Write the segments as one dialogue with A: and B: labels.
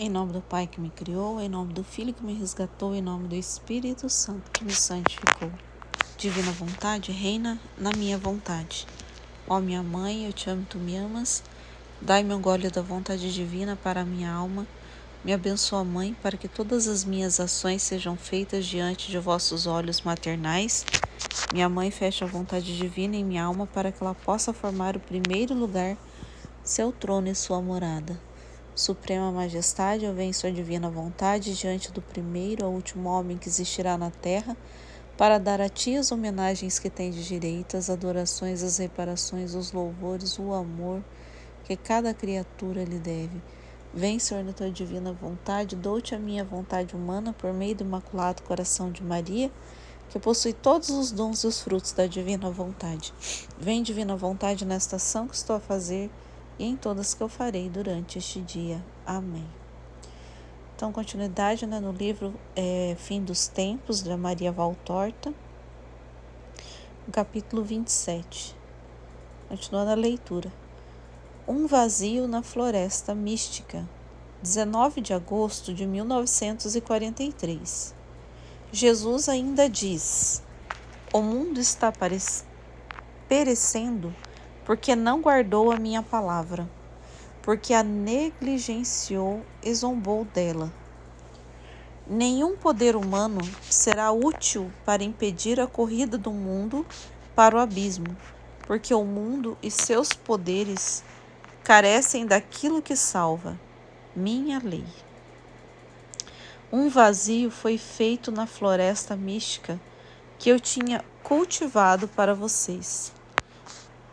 A: Em nome do Pai que me criou, em nome do Filho que me resgatou, em nome do Espírito Santo que me santificou. Divina vontade, reina na minha vontade. Ó minha mãe, eu te amo, tu me amas. Dai-me um gole da vontade divina para a minha alma. Me abençoa, Mãe, para que todas as minhas ações sejam feitas diante de vossos olhos maternais. Minha mãe, fecha a vontade divina em minha alma para que ela possa formar o primeiro lugar, seu trono e sua morada. Suprema Majestade, eu venho em sua divina vontade diante do primeiro ao último homem que existirá na terra, para dar a ti as homenagens que tem de direito, as adorações, as reparações, os louvores, o amor que cada criatura lhe deve. Vem, Senhor, na tua divina vontade, dou-te a minha vontade humana por meio do Imaculado Coração de Maria, que possui todos os dons e os frutos da divina vontade. Vem, divina vontade, nesta ação que estou a fazer e em todas que eu farei durante este dia. Amém. Então, continuidade, no livro Fim dos Tempos, da Maria Valtorta, no capítulo 27. Continuando a leitura. Um vazio na floresta mística, 19 de agosto de 1943. Jesus ainda diz: o mundo está perecendo porque não guardou a minha palavra, porque a negligenciou e zombou dela. Nenhum poder humano será útil para impedir a corrida do mundo para o abismo, porque o mundo e seus poderes carecem daquilo que salva, minha lei. Um vazio foi feito na floresta mística que eu tinha cultivado para vocês,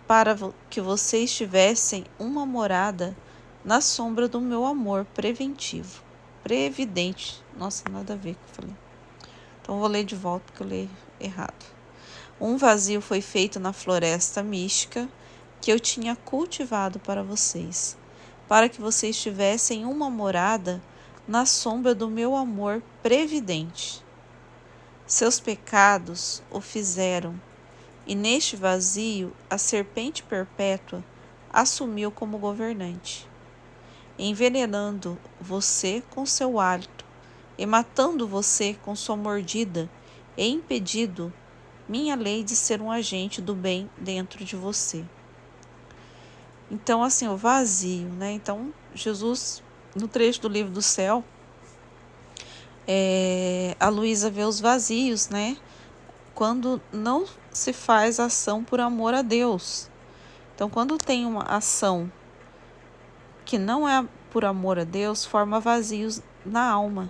A: para que vocês tivessem uma morada na sombra do meu amor preventivo. Previdente. Nossa, nada a ver com o que eu falei. Então, vou ler de volta porque eu li errado. Um vazio foi feito na floresta mística que eu tinha cultivado para vocês, para que vocês tivessem uma morada na sombra do meu amor previdente. Seus pecados o fizeram, e neste vazio a serpente perpétua assumiu como governante, envenenando você com seu hálito e matando você com sua mordida e impedindo minha lei de ser um agente do bem dentro de você. Então, assim, o vazio, Então, Jesus, no trecho do livro do céu, a Luísa vê os vazios, quando não se faz ação por amor a Deus. Então, quando tem uma ação que não é por amor a Deus, forma vazios na alma,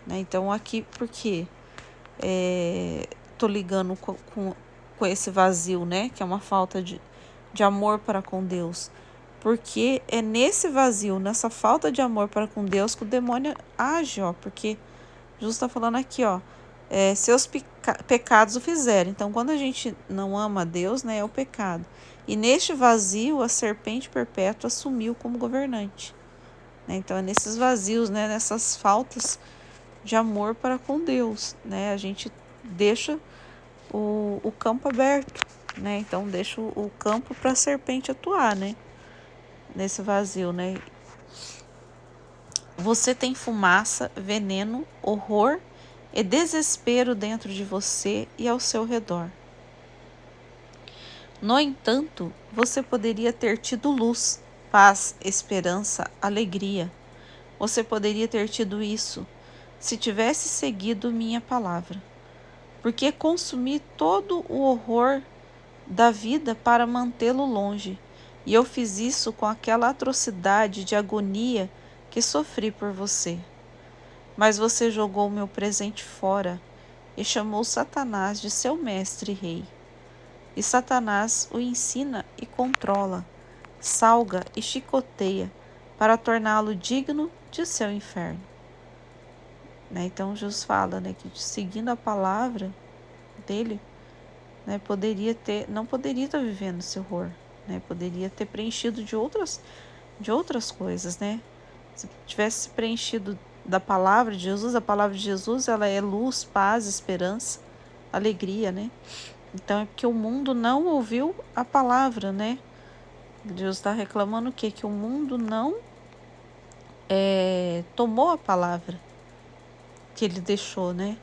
A: Então, aqui, porque tô ligando com esse vazio, que é uma falta de amor para com Deus, porque é nesse vazio, nessa falta de amor para com Deus que o demônio age, porque Jesus está falando aqui, seus pecados o fizeram. Então, quando a gente não ama a Deus, é o pecado. E neste vazio, a serpente perpétua assumiu como governante. Então, é nesses vazios, nessas faltas de amor para com Deus, a gente deixa o campo aberto, Então, deixa o campo para a serpente atuar, nesse vazio, Você tem fumaça, veneno, horror e desespero dentro de você e ao seu redor. No entanto, você poderia ter tido luz, paz, esperança, alegria. Você poderia ter tido isso se tivesse seguido minha palavra. Porque consumi todo o horror da vida para mantê-lo longe, e eu fiz isso com aquela atrocidade de agonia que sofri por você. Mas você jogou o meu presente fora e chamou Satanás de seu mestre e rei. E Satanás o ensina e controla, salga e chicoteia para torná-lo digno de seu inferno. Então Jesus fala que seguindo a palavra dele, não poderia estar vivendo esse horror, poderia ter preenchido de outras coisas, Se tivesse preenchido da palavra de Jesus, a palavra de Jesus, ela é luz, paz, esperança, alegria, Então é porque o mundo não ouviu a palavra, Deus está reclamando o quê? Que o mundo não tomou a palavra que ele deixou, né?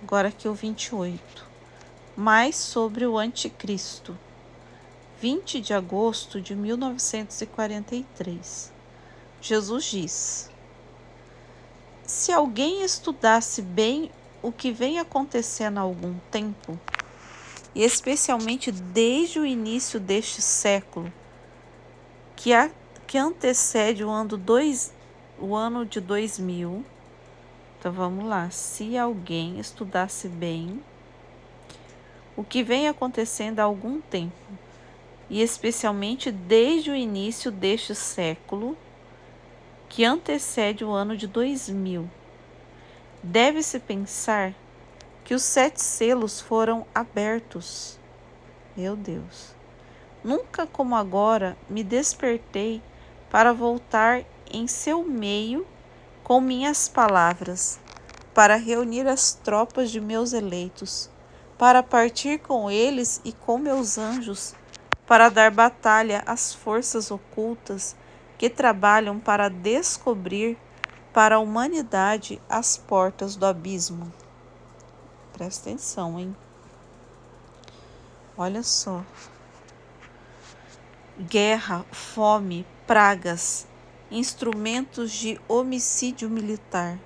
A: Agora aqui o 28. Mais sobre o anticristo. 20 de agosto de 1943. Jesus diz: se alguém estudasse bem o que vem acontecendo há algum tempo, e especialmente desde o início deste século, que antecede o ano de 2000, então vamos lá, se alguém estudasse bem o que vem acontecendo há algum tempo, e especialmente desde o início deste século, que antecede o ano de 2000, deve-se pensar que os 7 selos foram abertos. Meu Deus! Nunca como agora me despertei para voltar em seu meio com minhas palavras, para reunir as tropas de meus eleitos, para partir com eles e com meus anjos, para dar batalha às forças ocultas que trabalham para descobrir para a humanidade as portas do abismo. Presta atenção, hein? Olha só. Guerra, fome, pragas, instrumentos de homicídio militar.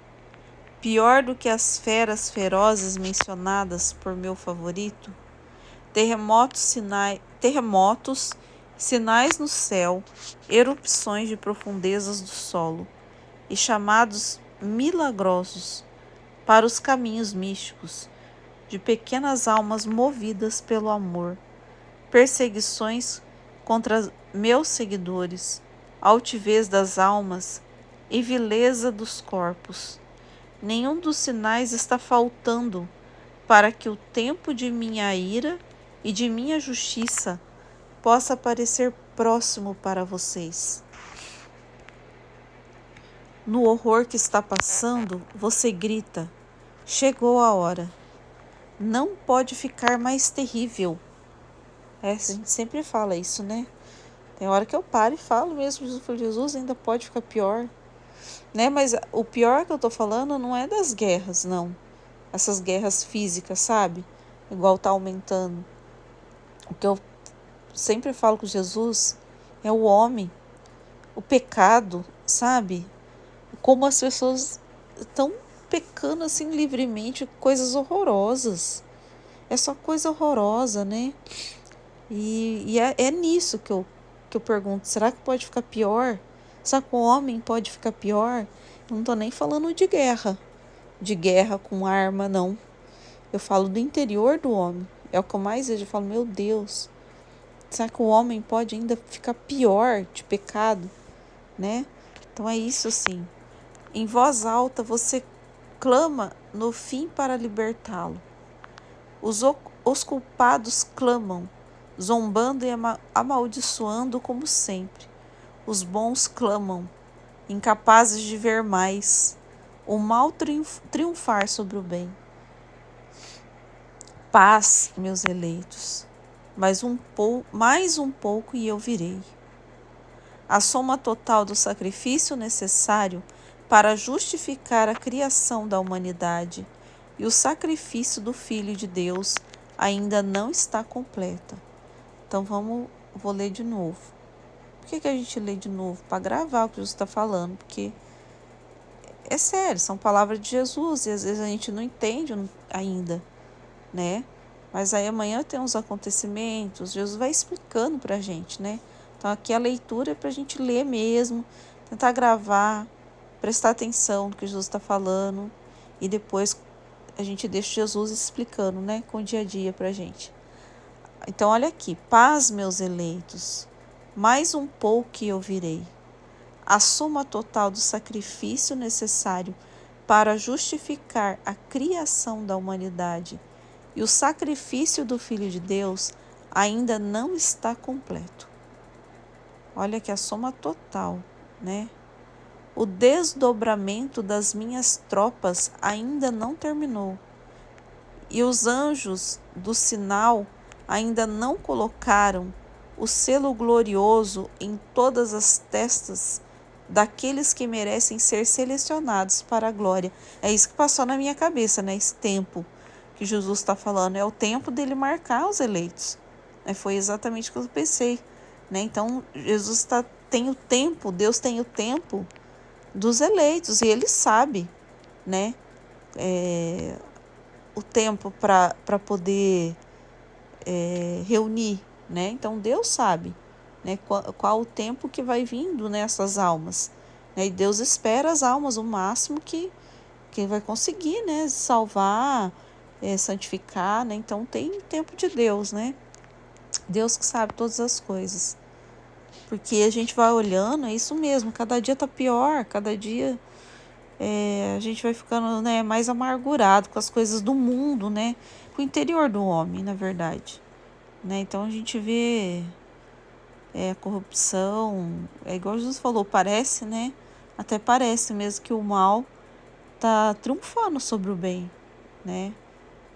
A: Pior do que as feras ferozes mencionadas por meu favorito, terremotos, sinais no céu, erupções de profundezas do solo, e chamados milagrosos para os caminhos místicos de pequenas almas movidas pelo amor, perseguições contra meus seguidores, altivez das almas e vileza dos corpos. Nenhum dos sinais está faltando para que o tempo de minha ira e de minha justiça possa parecer próximo para vocês. No horror que está passando, você grita: chegou a hora. Não pode ficar mais terrível. A gente sempre fala isso, né? Tem hora que eu paro e falo mesmo, Jesus ainda pode ficar pior, né? Mas o pior que eu tô falando não é das guerras, não. Essas guerras físicas, sabe? Igual tá aumentando. O que eu sempre falo com Jesus é o homem, o pecado, sabe? Como as pessoas estão pecando assim livremente, coisas horrorosas. É só coisa horrorosa, né? E é nisso que eu pergunto, será que pode ficar pior? Será que o homem pode ficar pior? Eu não tô nem falando de guerra com arma, não. Eu falo do interior do homem. É o que eu mais vejo. Eu falo, meu Deus, será que o homem pode ainda ficar pior de pecado, né? Então é isso assim. Em voz alta você clama no fim para libertá-lo. Os culpados clamam, zombando e amaldiçoando como sempre. Os bons clamam, incapazes de ver mais o mal triunfar sobre o bem. Paz, meus eleitos, mais um pouco e eu virei. A soma total do sacrifício necessário para justificar a criação da humanidade e o sacrifício do Filho de Deus ainda não está completa. Então vou ler de novo. Por que a gente lê de novo? Para gravar o que Jesus está falando, porque é sério, são palavras de Jesus e às vezes a gente não entende ainda, né? Mas aí amanhã tem uns acontecimentos, Jesus vai explicando para a gente, né? Então aqui a leitura é para a gente ler mesmo, tentar gravar, prestar atenção no que Jesus está falando e depois a gente deixa Jesus explicando, né? Com o dia a dia para a gente. Então olha aqui, paz, meus eleitos, mais um pouco e eu virei. A soma total do sacrifício necessário para justificar a criação da humanidade e o sacrifício do Filho de Deus ainda não está completo. Olha que a soma total, né? O desdobramento das minhas tropas ainda não terminou. E os anjos do sinal ainda não colocaram o selo glorioso em todas as testas daqueles que merecem ser selecionados para a glória. É isso que passou na minha cabeça, né? Esse tempo que Jesus está falando, é o tempo dele marcar os eleitos. Foi exatamente o que eu pensei, né? Então, tem o tempo, Deus tem o tempo dos eleitos, e ele sabe, né? O tempo para poder reunir, né? Então, Deus sabe, né? Qual o tempo que vai vindo nessas almas, né? E Deus espera as almas o máximo que vai conseguir, né? Salvar, santificar, né? Então, tem tempo de Deus, né? Deus que sabe todas as coisas. Porque a gente vai olhando, é isso mesmo, cada dia tá pior, cada dia a gente vai ficando, né, mais amargurado com as coisas do mundo, né? Com o interior do homem, na verdade. Né? Então a gente vê a corrupção, é igual Jesus falou, parece, né? Até parece mesmo que o mal tá triunfando sobre o bem, né?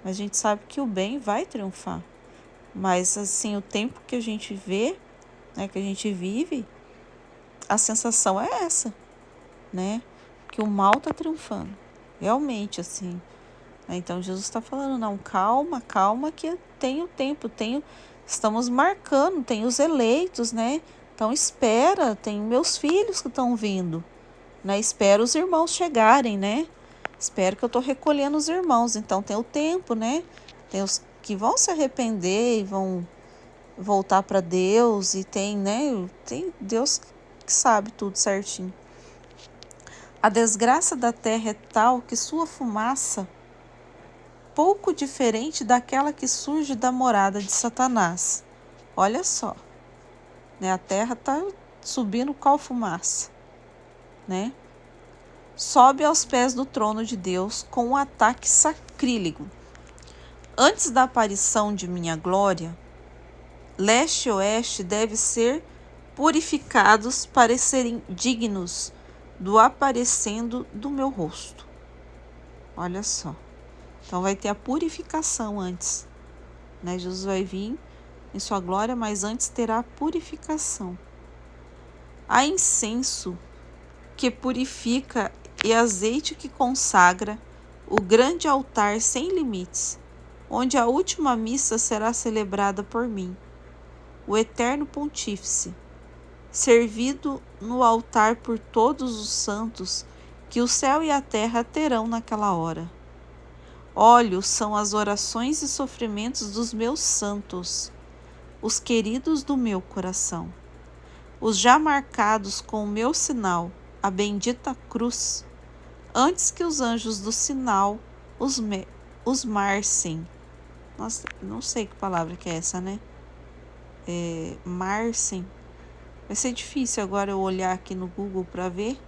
A: Mas a gente sabe que o bem vai triunfar. Mas assim, o tempo que a gente vê, né, que a gente vive, a sensação é essa, né? Que o mal está triunfando. Realmente, assim. Então Jesus está falando, não, calma, que tem o tempo, estamos marcando, tem os eleitos, né? Então espera, tem meus filhos que estão vindo, né? Espera os irmãos chegarem, né? Espero que eu estou recolhendo os irmãos, então tem o tempo, né? Tem os que vão se arrepender e vão voltar para Deus, e tem, né? Tem Deus que sabe tudo certinho. A desgraça da terra é tal que sua fumaça, pouco diferente daquela que surge da morada de Satanás. Olha só, né? A terra está subindo qual fumaça, né? Sobe aos pés do trono de Deus com um ataque sacrílego. Antes da aparição de minha glória, leste e oeste devem ser purificados para serem dignos do aparecendo do meu rosto. Olha só. Então vai ter a purificação antes, né? Jesus vai vir em sua glória, mas antes terá a purificação. Há incenso que purifica e azeite que consagra o grande altar sem limites, onde a última missa será celebrada por mim, o eterno pontífice, servido no altar por todos os santos que o céu e a terra terão naquela hora. Olhos são as orações e sofrimentos dos meus santos, os queridos do meu coração, os já marcados com o meu sinal, a bendita cruz, antes que os anjos do sinal os marcem. Nossa, não sei que palavra que é essa, né? Marcem. Vai ser difícil agora eu olhar aqui no Google para ver,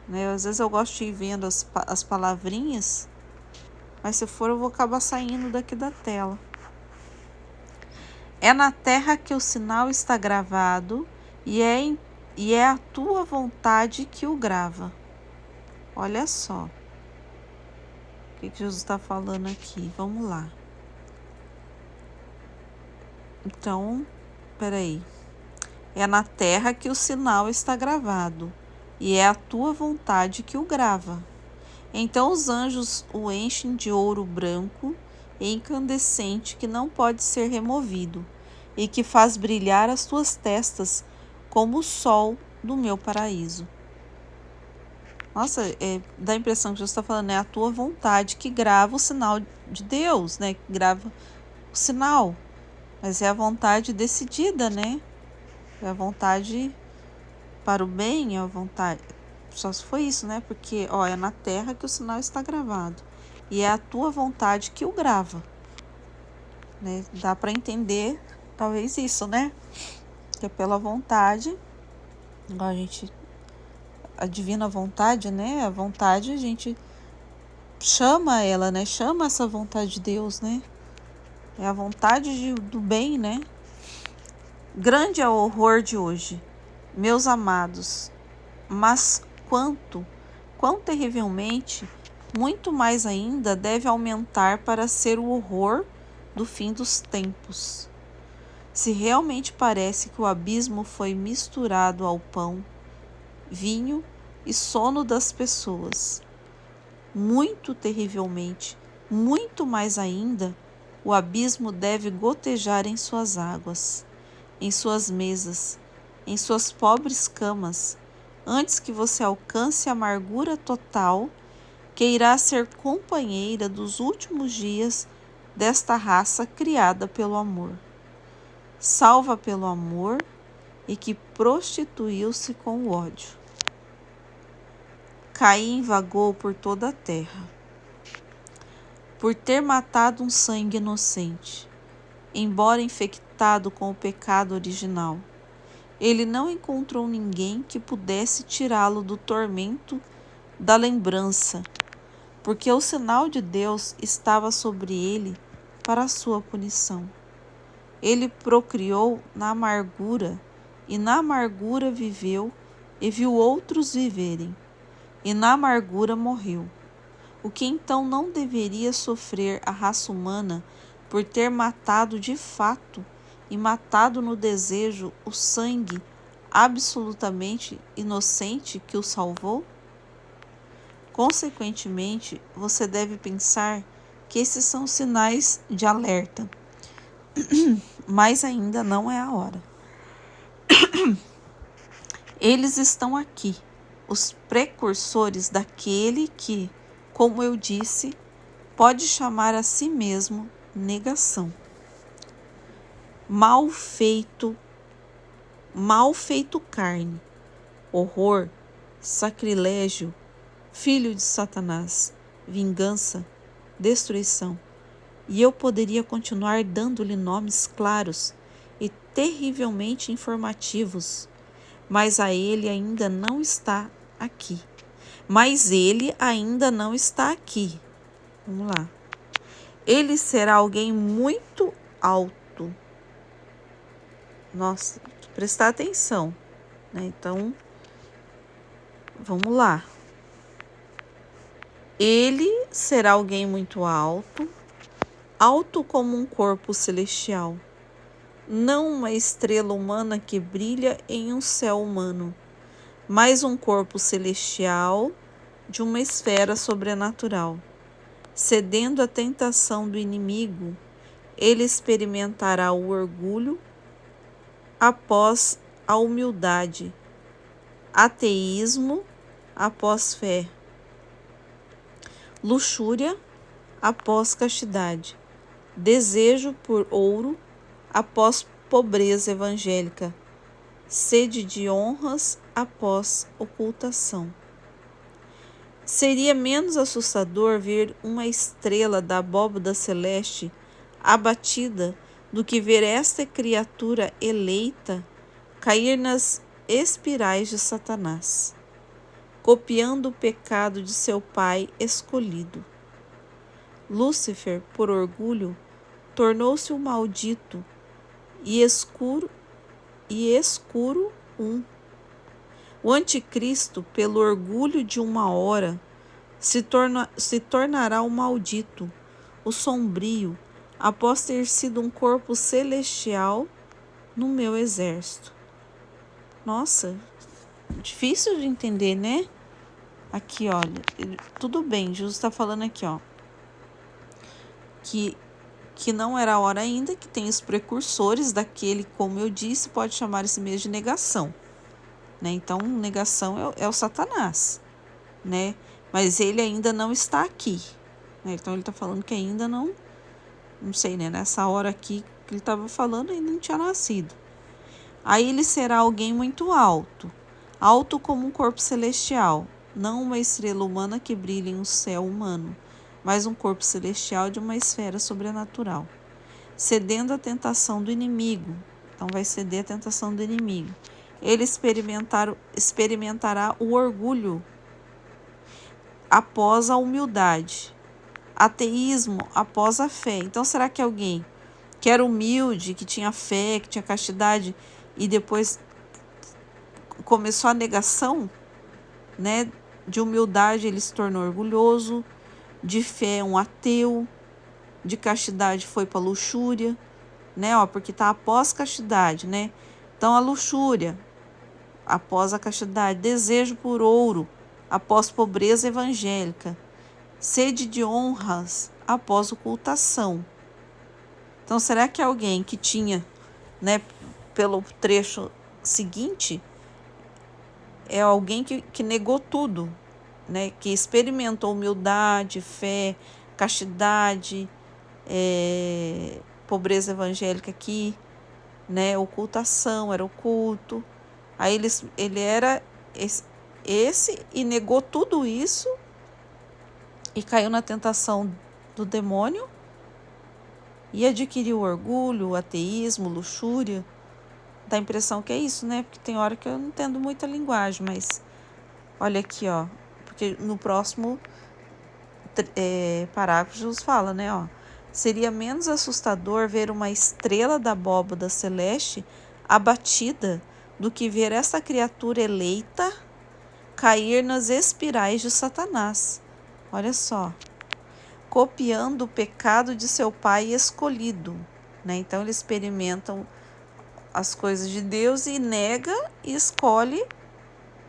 A: né? Às vezes eu gosto de ir vendo as palavrinhas, mas se for eu vou acabar saindo daqui da tela. É na terra que o sinal está gravado e é a tua vontade que o grava. Olha só. O que Jesus está falando aqui? Vamos lá. Então, peraí. É na terra que o sinal está gravado e é a tua vontade que o grava. Então os anjos o enchem de ouro branco e incandescente que não pode ser removido e que faz brilhar as tuas testas como o sol do meu paraíso. Nossa, dá a impressão que Jesus está falando, é a tua vontade que grava o sinal de Deus, né? Que grava o sinal. Mas é a vontade decidida, né? É a vontade para o bem, é a vontade. Só se foi isso, né? Porque, é na terra que o sinal está gravado. E é a tua vontade que o grava. Né? Dá para entender, talvez, isso, né? Que é pela vontade. A divina vontade, né? A vontade, a gente chama ela, né? Chama essa vontade de Deus, né? É a vontade do bem, né? Grande é o horror de hoje, meus amados, mas quão terrivelmente, muito mais ainda deve aumentar para ser o horror do fim dos tempos. Se realmente parece que o abismo foi misturado ao pão, vinho e sono das pessoas. Muito terrivelmente, muito mais ainda, o abismo deve gotejar em suas águas, em suas mesas, em suas pobres camas, antes que você alcance a amargura total que irá ser companheira dos últimos dias desta raça criada pelo amor, salva pelo amor e que prostituiu-se com o ódio. Caim vagou por toda a terra, por ter matado um sangue inocente, embora infectado com o pecado original. Ele não encontrou ninguém que pudesse tirá-lo do tormento da lembrança, porque o sinal de Deus estava sobre ele para a sua punição. Ele procriou na amargura, e na amargura viveu e viu outros viverem, e na amargura morreu. O que então não deveria sofrer a raça humana por ter matado de fato e matado no desejo o sangue absolutamente inocente que o salvou? Consequentemente, você deve pensar que esses são sinais de alerta, mas ainda não é a hora. Eles estão aqui, os precursores daquele que, como eu disse, pode chamar a si mesmo negação. Mal feito carne, horror, sacrilégio, filho de Satanás, vingança, destruição. E eu poderia continuar dando-lhe nomes claros e terrivelmente informativos, mas ele ainda não está aqui. Vamos lá. Ele será alguém muito alto. Nossa, prestar atenção, né? Então, vamos lá. Ele será alguém muito alto, alto como um corpo celestial, não uma estrela humana que brilha em um céu humano, mas um corpo celestial de uma esfera sobrenatural. Cedendo à tentação do inimigo, ele experimentará o orgulho após a humildade, ateísmo após fé, luxúria após castidade, desejo por ouro após pobreza evangélica, sede de honras após ocultação. Seria menos assustador ver uma estrela da abóbada celeste abatida do que ver esta criatura eleita cair nas espirais de Satanás, copiando o pecado de seu pai escolhido. Lúcifer, por orgulho, tornou-se um maldito e escuro O anticristo, pelo orgulho de uma hora, se tornará um maldito, o sombrio, após ter sido um corpo celestial no meu exército. Nossa, difícil de entender, né? Aqui, olha, tudo bem, Jesus está falando aqui, ó, que não era a hora ainda, que tem os precursores daquele, como eu disse, pode chamar esse mesmo de negação, né? Então, negação é o Satanás, né? Mas ele ainda não está aqui, né? Então, ele está falando que ainda não sei, né? Nessa hora aqui que ele estava falando, ainda não tinha nascido. Aí ele será alguém muito alto, alto como um corpo celestial, não uma estrela humana que brilha em um céu humano, mas um corpo celestial de uma esfera sobrenatural, cedendo à tentação do inimigo. Então vai ceder à tentação do inimigo. Ele experimentará o orgulho após a humildade, ateísmo após a fé. Então será que alguém que era humilde, que tinha fé, que tinha castidade e depois começou a negação, né? De humildade ele se tornou orgulhoso, de fé um ateu, de castidade foi para luxúria, né? Porque tá após castidade, né? Então a luxúria, após a castidade, desejo por ouro, após pobreza evangélica, sede de honras, após ocultação. Então, será que alguém que tinha, né, pelo trecho seguinte, é alguém que negou tudo, né, que experimentou humildade, fé, castidade, pobreza evangélica aqui, né, ocultação, era oculto. Aí ele era esse e negou tudo isso e caiu na tentação do demônio e adquiriu orgulho, ateísmo, luxúria. Dá a impressão que é isso, né? Porque tem hora que eu não entendo muita linguagem, mas olha aqui, ó. Porque no próximo parágrafo Jesus fala, né, ó. Seria menos assustador ver uma estrela da abóbada celeste abatida do que ver essa criatura eleita cair nas espirais de Satanás. Olha só. Copiando o pecado de seu pai escolhido, né? Então eles experimentam as coisas de Deus e nega e escolhe,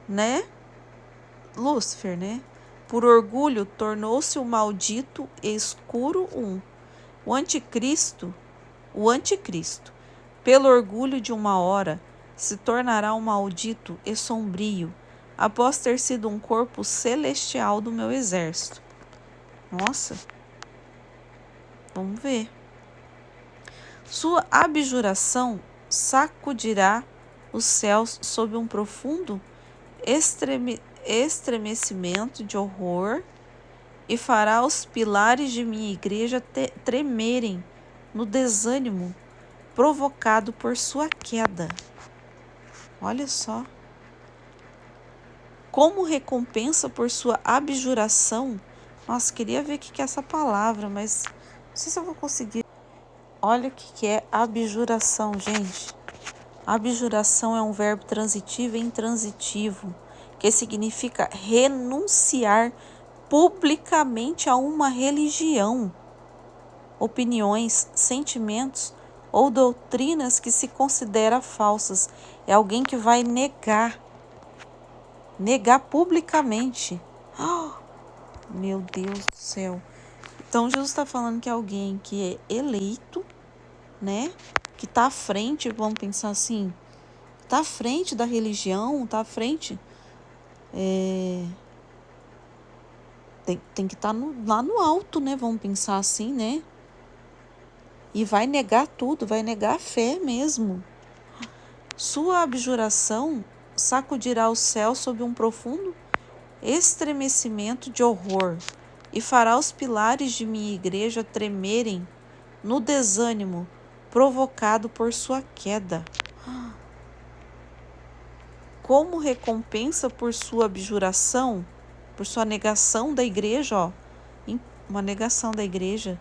A: né, Lúcifer, né? Por orgulho tornou-se o maldito e escuro o anticristo, pelo orgulho de uma hora, se tornará um maldito e sombrio, após ter sido um corpo celestial do meu exército. Nossa, vamos ver. Sua abjuração sacudirá os céus sob um profundo estremecimento de horror e fará os pilares de minha igreja tremerem no desânimo provocado por sua queda. Olha só. Como recompensa por sua abjuração. Nossa, queria ver o que é essa palavra, mas não sei se eu vou conseguir. Olha o que é abjuração, gente. Abjuração é um verbo transitivo e intransitivo, que significa renunciar publicamente a uma religião, opiniões, sentimentos ou doutrinas que se considera falsas. É alguém que vai negar publicamente. Oh, meu Deus do céu. Então Jesus está falando que é alguém que é eleito, né? Que está à frente, vamos pensar assim, está à frente da religião, está à frente. Tem que estar lá no alto, né? Vamos pensar assim, né? E vai negar tudo, vai negar a fé mesmo. Sua abjuração sacudirá o céu sob um profundo estremecimento de horror e fará os pilares de minha igreja tremerem no desânimo provocado por sua queda. Como recompensa por sua abjuração, por sua negação da igreja, ó, uma negação da igreja,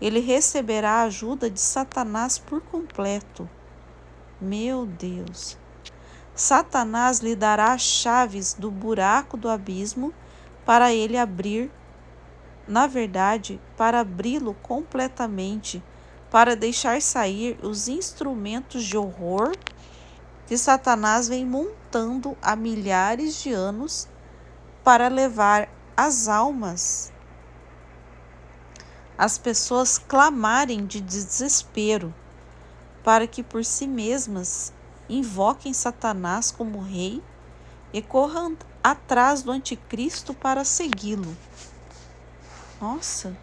A: ele receberá a ajuda de Satanás por completo. Meu Deus! Satanás lhe dará as chaves do buraco do abismo para ele abrir, na verdade, para abri-lo completamente, para deixar sair os instrumentos de horror que Satanás vem montando há milhares de anos para levar as almas, as pessoas clamarem de desespero, para que por si mesmas invoquem Satanás como rei e corram atrás do anticristo para segui-lo. Nossa!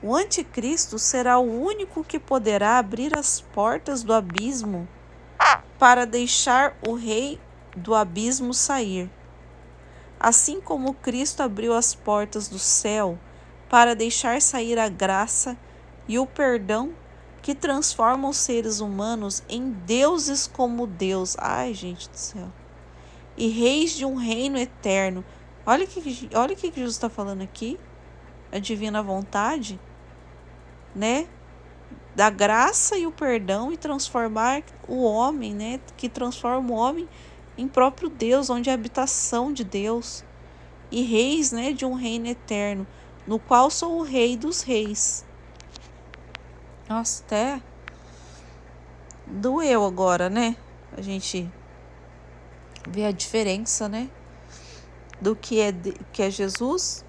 A: O anticristo será o único que poderá abrir as portas do abismo para deixar o rei do abismo sair. Assim como Cristo abriu as portas do céu para deixar sair a graça e o perdão que transformam os seres humanos em deuses como Deus. Ai, gente do céu. E reis de um reino eterno. Olha o que Jesus está falando aqui. A divina vontade, né? Da graça e o perdão e transformar o homem, né? Que transforma o homem em próprio Deus, onde é a habitação de Deus. E reis, né? De um reino eterno, no qual sou o rei dos reis. Nossa, até do eu agora, né? A gente vê a diferença, né? Do que é Jesus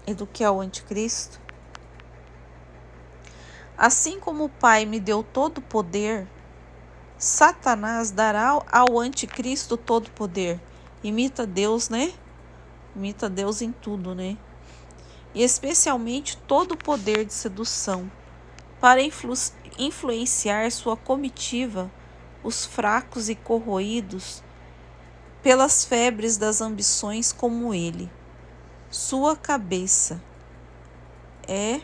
A: e do que é o anticristo. Assim como o Pai me deu todo o poder, Satanás dará ao anticristo todo o poder. Imita Deus, né? Imita Deus em tudo, né? E especialmente todo o poder de sedução, para influenciar sua comitiva, os fracos e corroídos pelas febres das ambições como ele. Sua cabeça é,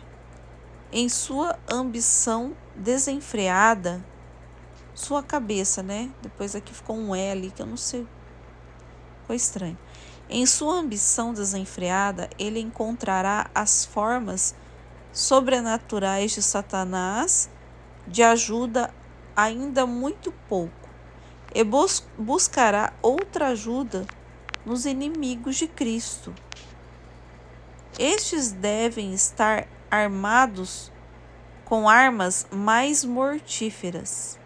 A: em sua ambição desenfreada, sua cabeça, né? Depois aqui ficou um L, que eu não sei, ficou estranho. Em sua ambição desenfreada, ele encontrará as formas sobrenaturais de Satanás de ajuda ainda muito pouco e buscará outra ajuda nos inimigos de Cristo. Estes devem estar armados com armas mais mortíferas.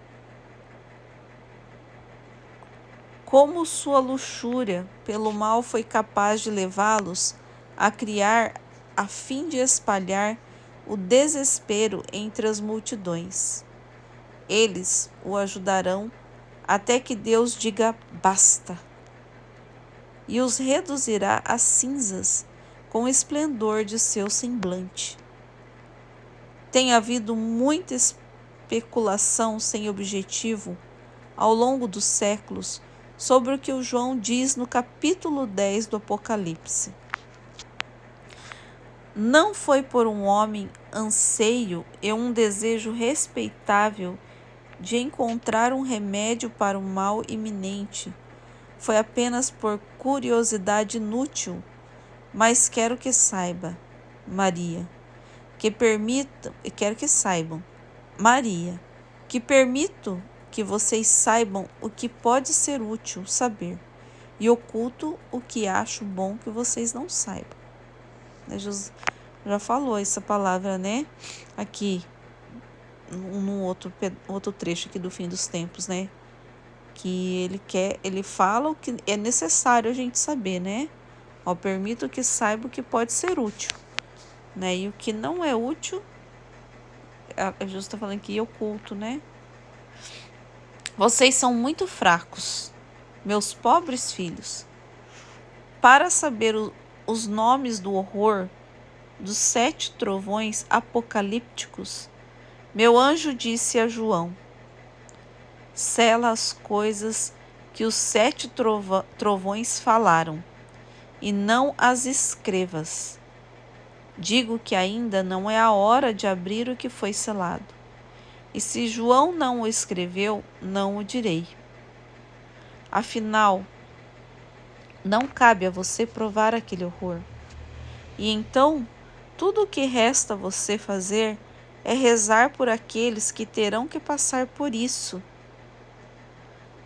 A: Como sua luxúria pelo mal foi capaz de levá-los a criar a fim de espalhar o desespero entre as multidões. Eles o ajudarão até que Deus diga basta, e os reduzirá a cinzas com o esplendor de seu semblante. Tem havido muita especulação sem objetivo ao longo dos séculos sobre o que o João diz no capítulo 10 do Apocalipse. Não foi por um homem anseio e um desejo respeitável de encontrar um remédio para o mal iminente. Foi apenas por curiosidade inútil, mas quero que saiba, Maria, quero que saibam, Maria, que permito que vocês saibam o que pode ser útil saber, e oculto o que acho bom que vocês não saibam. Jesus já falou essa palavra, né? Aqui, num outro trecho aqui do fim dos tempos, né? Que ele fala o que é necessário a gente saber, né? Permito que saiba o que pode ser útil, né? E o que não é útil, Jesus está falando aqui, oculto, né? Vocês são muito fracos, meus pobres filhos, para saber os nomes do horror dos 7 trovões apocalípticos. Meu anjo disse a João: sela as coisas que os 7 trovões falaram, e não as escrevas. Digo que ainda não é a hora de abrir o que foi selado. E se João não o escreveu, não o direi. Afinal, não cabe a você provar aquele horror. E então, tudo o que resta a você fazer é rezar por aqueles que terão que passar por isso.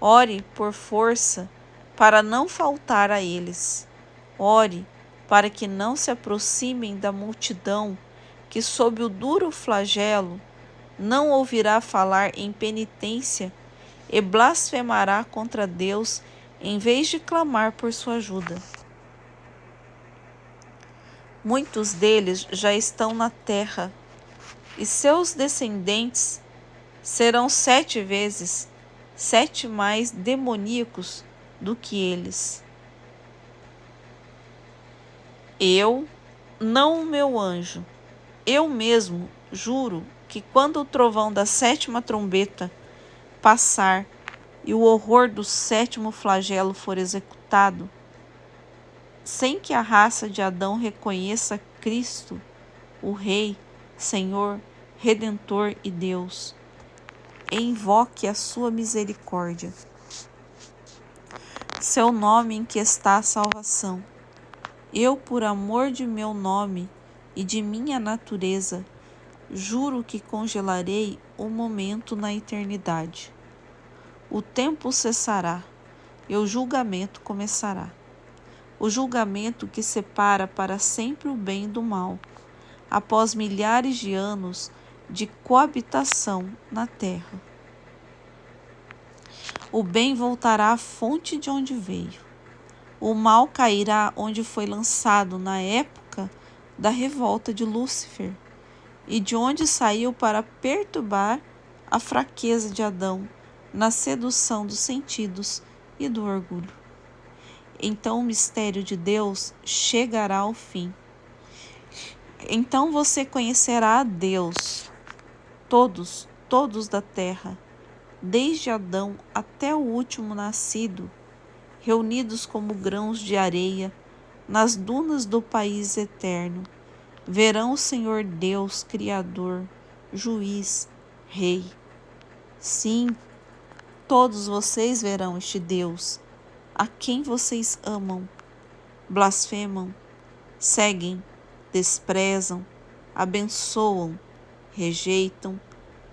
A: Ore por força para não faltar a eles. Ore para que não se aproximem da multidão que, sob o duro flagelo, não ouvirá falar em penitência e blasfemará contra Deus em vez de clamar por sua ajuda. Muitos deles já estão na terra, e seus descendentes serão 7 vezes, 7 mais demoníacos do que eles. Eu, não o meu anjo, eu mesmo juro que quando o trovão da 7ª trombeta passar e o horror do 7º flagelo for executado, sem que a raça de Adão reconheça Cristo, o Rei, Senhor, Redentor e Deus, e invoque a sua misericórdia. Seu nome em que está a salvação. Eu, por amor de meu nome e de minha natureza, juro que congelarei o momento na eternidade. O tempo cessará e o julgamento começará. O julgamento que separa para sempre o bem do mal, após milhares de anos de coabitação na terra. O bem voltará à fonte de onde veio. O mal cairá onde foi lançado na época da revolta de Lúcifer, e de onde saiu para perturbar a fraqueza de Adão na sedução dos sentidos e do orgulho. Então o mistério de Deus chegará ao fim. Então você conhecerá a Deus, todos da terra, desde Adão até o último nascido, reunidos como grãos de areia nas dunas do país eterno, verão o Senhor Deus, Criador, Juiz, Rei. Sim, todos vocês verão este Deus, a quem vocês amam, blasfemam, seguem, desprezam, abençoam, rejeitam,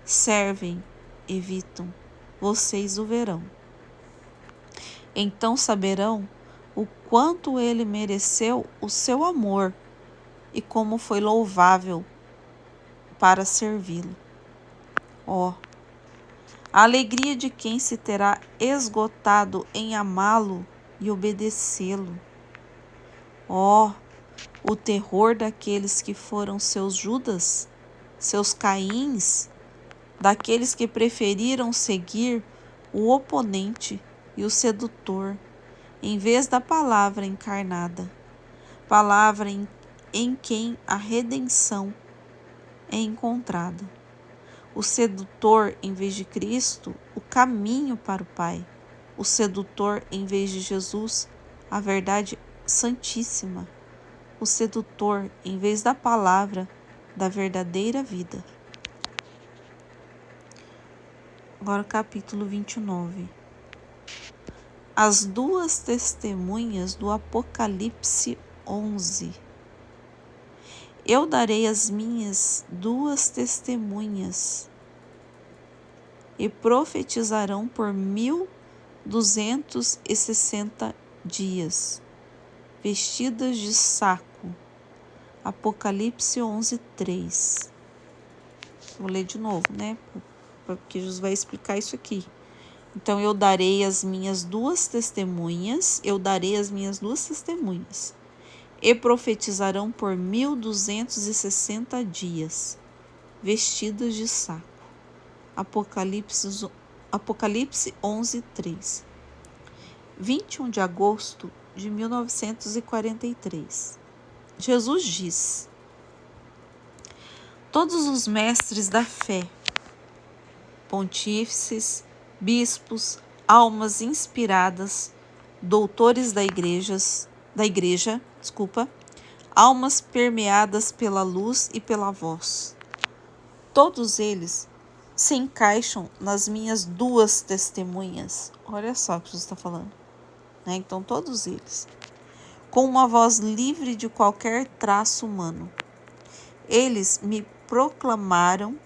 A: servem, evitam. Vocês o verão. Então saberão o quanto ele mereceu o seu amor e como foi louvável para servi-lo. Ó, a alegria de quem se terá esgotado em amá-lo e obedecê-lo. Ó, o terror daqueles que foram seus Judas, seus Caíns, daqueles que preferiram seguir o oponente e o sedutor, em vez da palavra encarnada, palavra em quem a redenção é encontrada. O sedutor em vez de Cristo, o caminho para o Pai. O sedutor em vez de Jesus, a verdade santíssima. O sedutor em vez da palavra da verdadeira vida. Agora o capítulo 29. As duas testemunhas do Apocalipse 11. Eu darei as minhas duas testemunhas e profetizarão por 1260 dias, vestidas de saco. Apocalipse 11:3. Vou ler de novo, né? Porque Jesus vai explicar isso aqui. Então, eu darei as minhas duas testemunhas, e profetizarão por 1260 dias, vestidas de saco. Apocalipse 11:3. 21 de agosto de 1943. Jesus diz: todos os mestres da fé, pontífices, bispos, almas inspiradas, doutores da igreja, almas permeadas pela luz e pela voz. Todos eles se encaixam nas minhas duas testemunhas. Olha só o que Jesus está falando, né? Então, todos eles, com uma voz livre de qualquer traço humano. Eles me proclamaram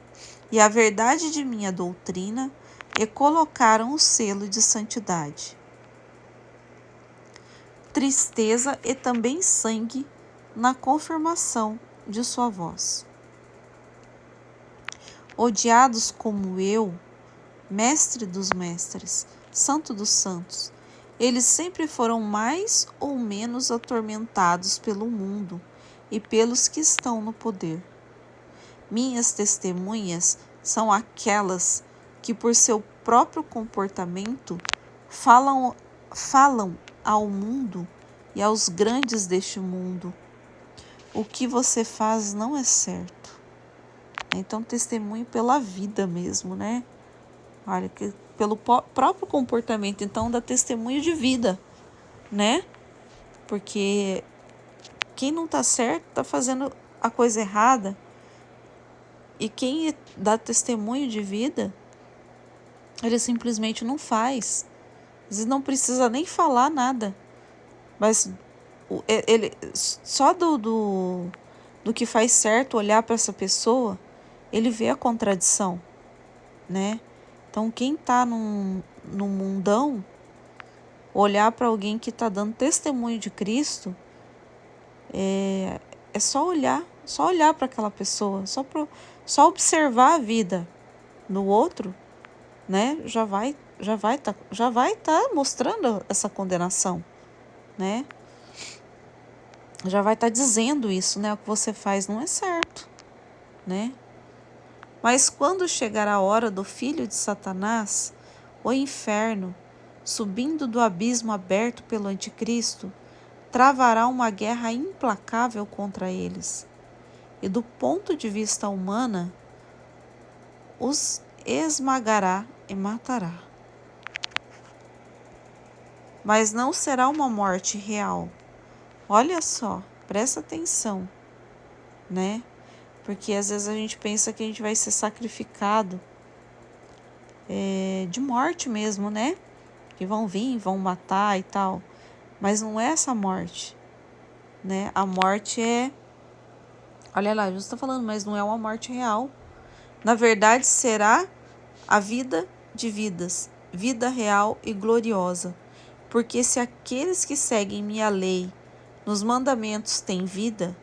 A: e a verdade de minha doutrina e colocaram o selo de santidade. Tristeza e também sangue na confirmação de sua voz. Odiados como eu, mestre dos mestres, santo dos santos, eles sempre foram mais ou menos atormentados pelo mundo e pelos que estão no poder. Minhas testemunhas são aquelas que, por seu próprio comportamento, falam ao mundo e aos grandes deste mundo: o que você faz não é certo. Então, testemunho pela vida mesmo, né? Olha, que pelo próprio comportamento, então, dá testemunho de vida, né? Porque quem não tá certo tá fazendo a coisa errada. E quem dá testemunho de vida, ele simplesmente não faz. Às vezes não precisa nem falar nada. Mas ele só do que faz certo, olhar para essa pessoa, ele vê a contradição, né? Então, quem tá no mundão, olhar para alguém que tá dando testemunho de Cristo, é só olhar para aquela pessoa, só observar a vida no outro, né? Já vai já vai tá mostrando essa condenação, né? Já vai estar dizendo isso, né? O que você faz não é certo, né? Mas quando chegar a hora do filho de Satanás, o inferno, subindo do abismo aberto pelo anticristo, travará uma guerra implacável contra eles. E do ponto de vista humano, os esmagará e matará. Mas não será uma morte real. Olha só, presta atenção, né? Porque às vezes a gente pensa que a gente vai ser sacrificado de morte mesmo, né? Que vão vir, vão matar e tal. Mas não é essa morte, né? A morte é... Olha lá, Jesus está falando, mas não é uma morte real. Na verdade, será a vida de vidas, vida real e gloriosa. Porque se aqueles que seguem minha lei nos mandamentos têm vida,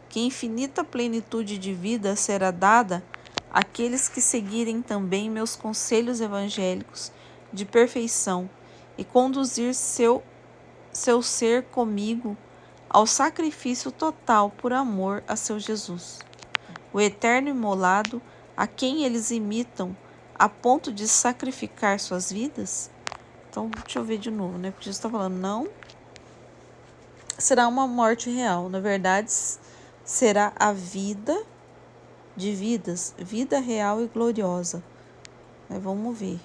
A: que infinita plenitude de vida será dada àqueles que seguirem também meus conselhos evangélicos de perfeição e conduzir seu ser comigo ao sacrifício total por amor a seu Jesus. O eterno imolado, a quem eles imitam a ponto de sacrificar suas vidas? Então, deixa eu ver de novo, né? Porque Jesus está falando, não será uma morte real. Na verdade, será a vida de vidas, vida real e gloriosa. Mas vamos ver.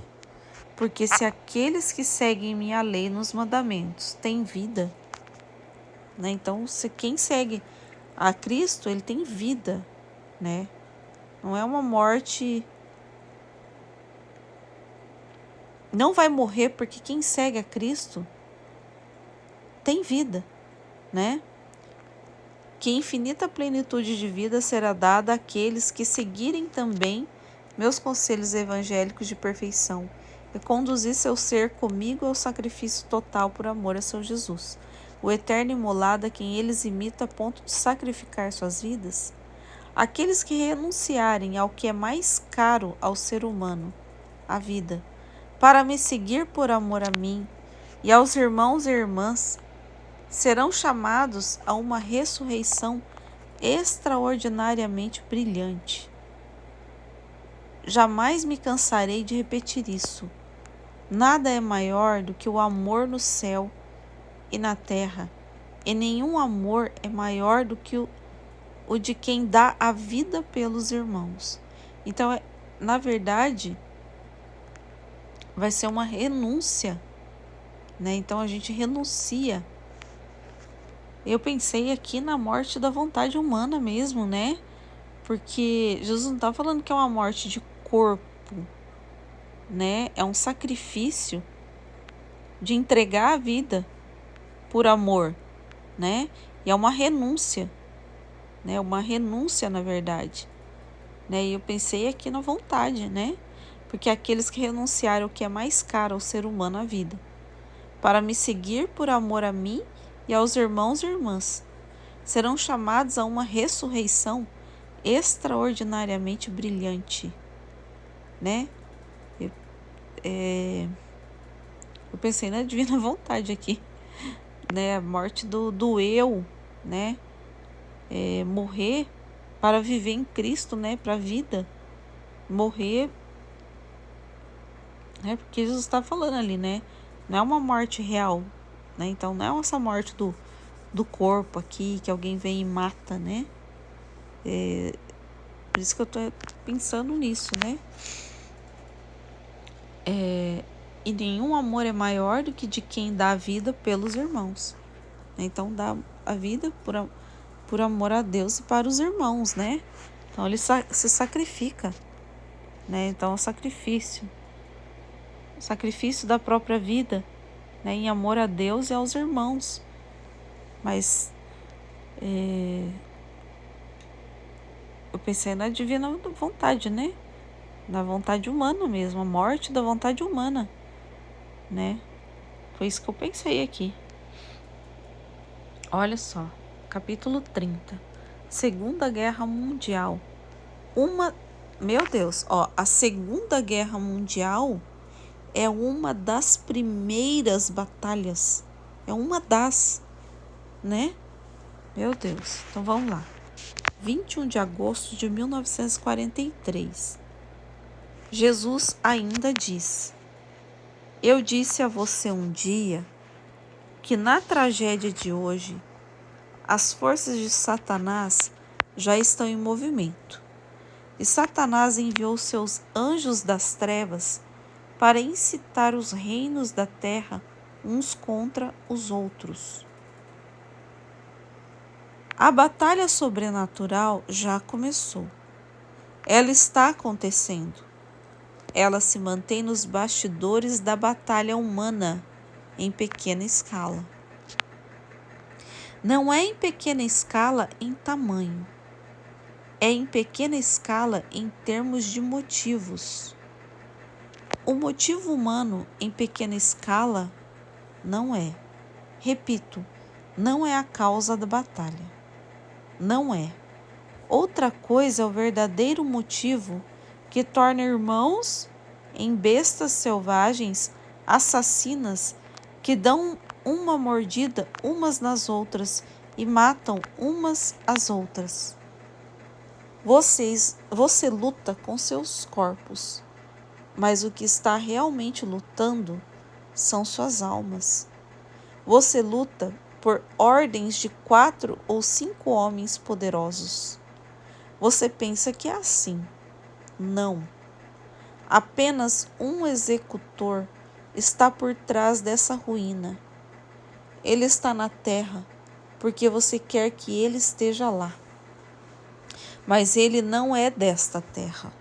A: Porque se aqueles que seguem minha lei nos mandamentos têm vida, né? Então, se quem segue a Cristo, ele tem vida, né? Não é uma morte... Não vai morrer, porque quem segue a Cristo tem vida, né? Que infinita plenitude de vida será dada àqueles que seguirem também meus conselhos evangélicos de perfeição e conduzir seu ser comigo ao sacrifício total por amor a seu Jesus, o eterno imolado a quem eles imitam a ponto de sacrificar suas vidas. Aqueles que renunciarem ao que é mais caro ao ser humano, a vida, para me seguir por amor a mim e aos irmãos e irmãs, serão chamados a uma ressurreição extraordinariamente brilhante. Jamais me cansarei de repetir isso. Nada é maior do que o amor no céu e na terra, e nenhum amor é maior do que o de quem dá a vida pelos irmãos. Então, na verdade, vai ser uma renúncia, né? Então a gente renuncia. Eu pensei aqui na morte da vontade humana mesmo, né? Porque Jesus não está falando que é uma morte de corpo, né? É um sacrifício de entregar a vida por amor, né? E é uma renúncia, né? Uma renúncia, na verdade, né? E eu pensei aqui na vontade, né? Porque aqueles que renunciaram o que é mais caro ao ser humano, a vida, para me seguir por amor a mim e aos irmãos e irmãs, serão chamados a uma ressurreição extraordinariamente brilhante, né? Eu pensei na divina vontade aqui, né? A morte do eu, né? Morrer para viver em Cristo, né? Para a vida. Morrer, né? Porque Jesus está falando ali, né? Não é uma morte real, né? Então não é essa morte do corpo aqui, que alguém vem e mata, né? Por isso que eu tô pensando nisso, né? E nenhum amor é maior do que de quem dá a vida pelos irmãos. Então dá a vida por amor a Deus e para os irmãos, né? Então ele se sacrifica, né? Então é um sacrifício. O sacrifício da própria vida, né? Em amor a Deus e aos irmãos. Mas eu pensei na divina vontade, né? Na vontade humana mesmo, a morte da vontade humana, né? Foi isso que eu pensei aqui. Olha só, capítulo 30. Segunda Guerra Mundial. Meu Deus, ó, a Segunda Guerra Mundial é uma das primeiras batalhas. É uma das, né? Meu Deus. Então vamos lá. 21 de agosto de 1943. Jesus ainda diz: Eu disse a você um dia que na tragédia de hoje as forças de Satanás já estão em movimento. E Satanás enviou seus anjos das trevas para incitar os reinos da terra uns contra os outros. A batalha sobrenatural já começou. Ela está acontecendo. Ela se mantém nos bastidores da batalha humana, em pequena escala. Não é em pequena escala em tamanho, é em pequena escala em termos de motivos. O motivo humano em pequena escala não é, repito, não é a causa da batalha. Não é. Outra coisa é o verdadeiro motivo que torna irmãos em bestas selvagens, assassinas, que dão uma mordida umas nas outras e matam umas às outras. Você luta com seus corpos, mas o que está realmente lutando são suas almas. Você luta por ordens de 4 ou 5 homens poderosos. Você pensa que é assim. Não. Apenas um executor está por trás dessa ruína. Ele está na terra porque você quer que ele esteja lá. Mas ele não é desta terra.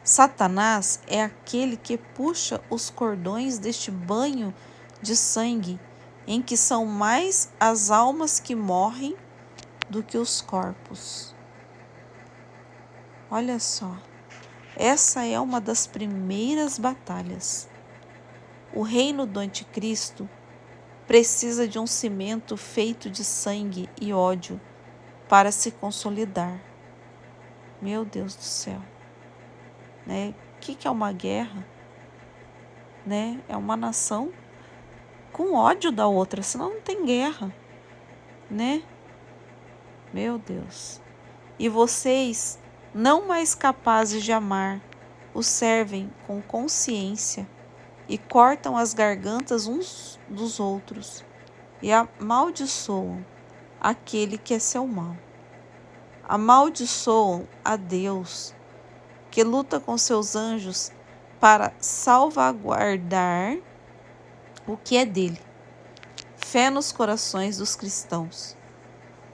A: Satanás é aquele que puxa os cordões deste banho de sangue, em que são mais as almas que morrem do que os corpos. Olha só, essa é uma das primeiras batalhas. O reino do anticristo precisa de um cimento feito de sangue e ódio para se consolidar. Meu Deus do céu. Né? O que é uma guerra? Né? É uma nação com ódio da outra, senão não tem guerra. Né? Meu Deus. E vocês, não mais capazes de amar, os servem com consciência e cortam as gargantas uns dos outros e amaldiçoam aquele que é seu mal. Amaldiçoam a Deus, que luta com seus anjos para salvaguardar o que é dele. Fé nos corações dos cristãos.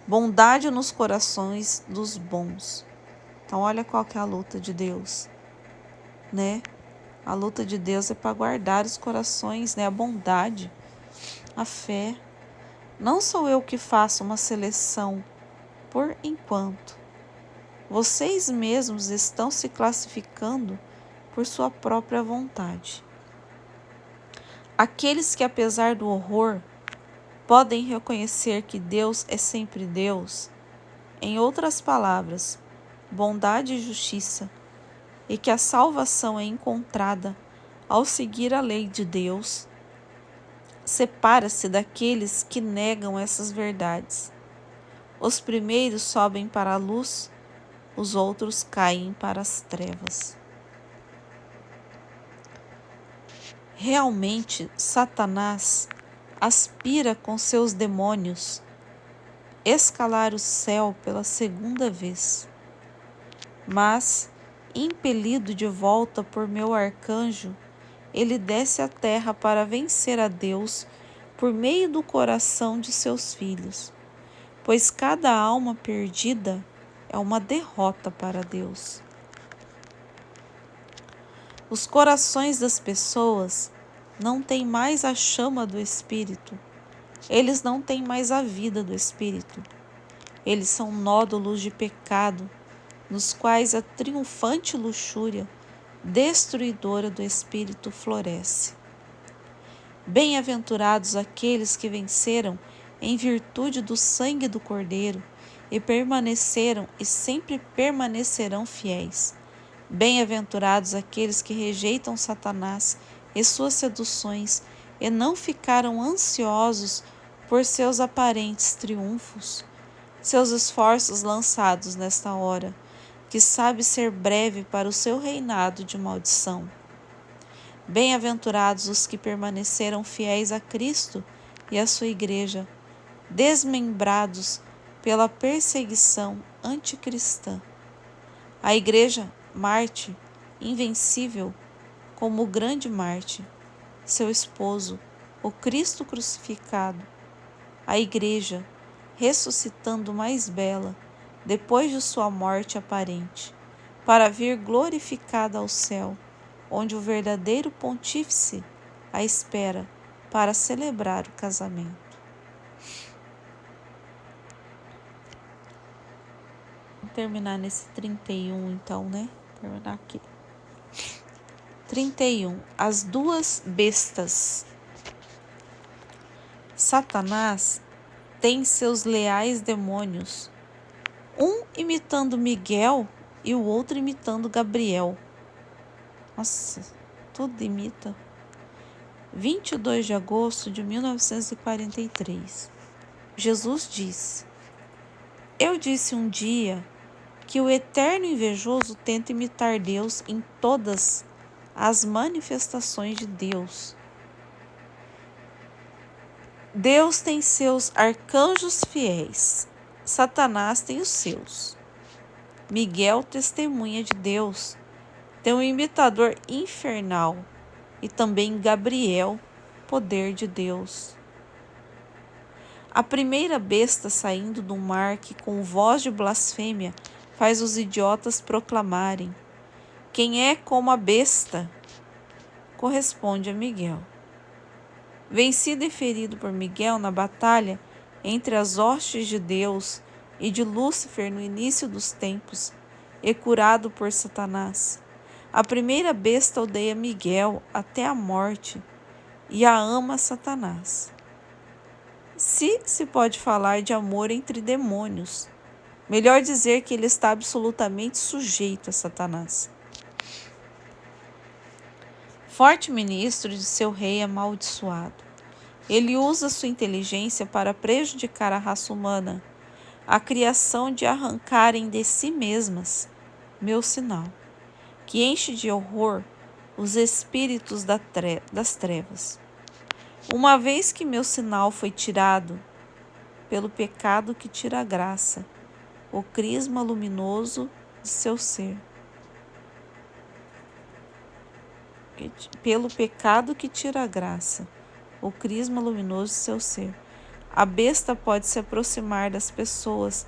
A: Bondade nos corações dos bons. Então, olha qual que é a luta de Deus, né? A luta de Deus é para guardar os corações, né? A bondade, a fé. Não sou eu que faço uma seleção por enquanto. Vocês mesmos estão se classificando por sua própria vontade. Aqueles que, apesar do horror, podem reconhecer que Deus é sempre Deus, em outras palavras, bondade e justiça, e que a salvação é encontrada ao seguir a lei de Deus, separa-se daqueles que negam essas verdades. Os primeiros sobem para a luz, os outros caem para as trevas. Realmente, Satanás aspira com seus demônios escalar o céu pela segunda vez. Mas, impelido de volta por meu arcanjo, ele desce à terra para vencer a Deus por meio do coração de seus filhos, pois cada alma perdida é uma derrota para Deus. Os corações das pessoas não têm mais a chama do Espírito. Eles não têm mais a vida do Espírito. Eles são nódulos de pecado, nos quais a triunfante luxúria destruidora do Espírito floresce. Bem-aventurados aqueles que venceram em virtude do sangue do Cordeiro e permaneceram e sempre permanecerão fiéis. Bem-aventurados aqueles que rejeitam Satanás e suas seduções e não ficaram ansiosos por seus aparentes triunfos, seus esforços lançados nesta hora, que sabe ser breve para o seu reinado de maldição. Bem-aventurados os que permaneceram fiéis a Cristo e à sua Igreja, desmembrados pela perseguição anticristã. A Igreja, Marte, invencível como o grande Marte, seu esposo, o Cristo crucificado. A Igreja, ressuscitando mais bela, depois de sua morte aparente, para vir glorificada ao céu, onde o verdadeiro pontífice a espera para celebrar o casamento. Vou terminar nesse 31 então, né? Terminar aqui. 31. As duas bestas. Satanás tem seus leais demônios, um imitando Miguel e o outro imitando Gabriel. Nossa, tudo imita. 22 de agosto de 1943. Jesus disse: Eu disse um dia que o eterno invejoso tenta imitar Deus em todas as manifestações de Deus. Deus tem seus arcanjos fiéis, Satanás tem os seus. Miguel, testemunha de Deus, tem um imitador infernal, e também Gabriel, poder de Deus. A primeira besta saindo do mar que com voz de blasfêmia faz os idiotas proclamarem: quem é como a besta? Corresponde a Miguel. Vencido e ferido por Miguel na batalha entre as hostes de Deus e de Lúcifer no início dos tempos, e curado por Satanás, a primeira besta odeia Miguel até a morte e a ama Satanás. Se pode falar de amor entre demônios, melhor dizer que ele está absolutamente sujeito a Satanás. Forte ministro de seu rei amaldiçoado, ele usa sua inteligência para prejudicar a raça humana, a criação de arrancarem de si mesmas meu sinal, que enche de horror os espíritos das trevas. Uma vez que meu sinal foi tirado pelo pecado que tira a graça, o crisma luminoso de seu ser. Pelo pecado que tira a graça, o crisma luminoso de seu ser. A besta pode se aproximar das pessoas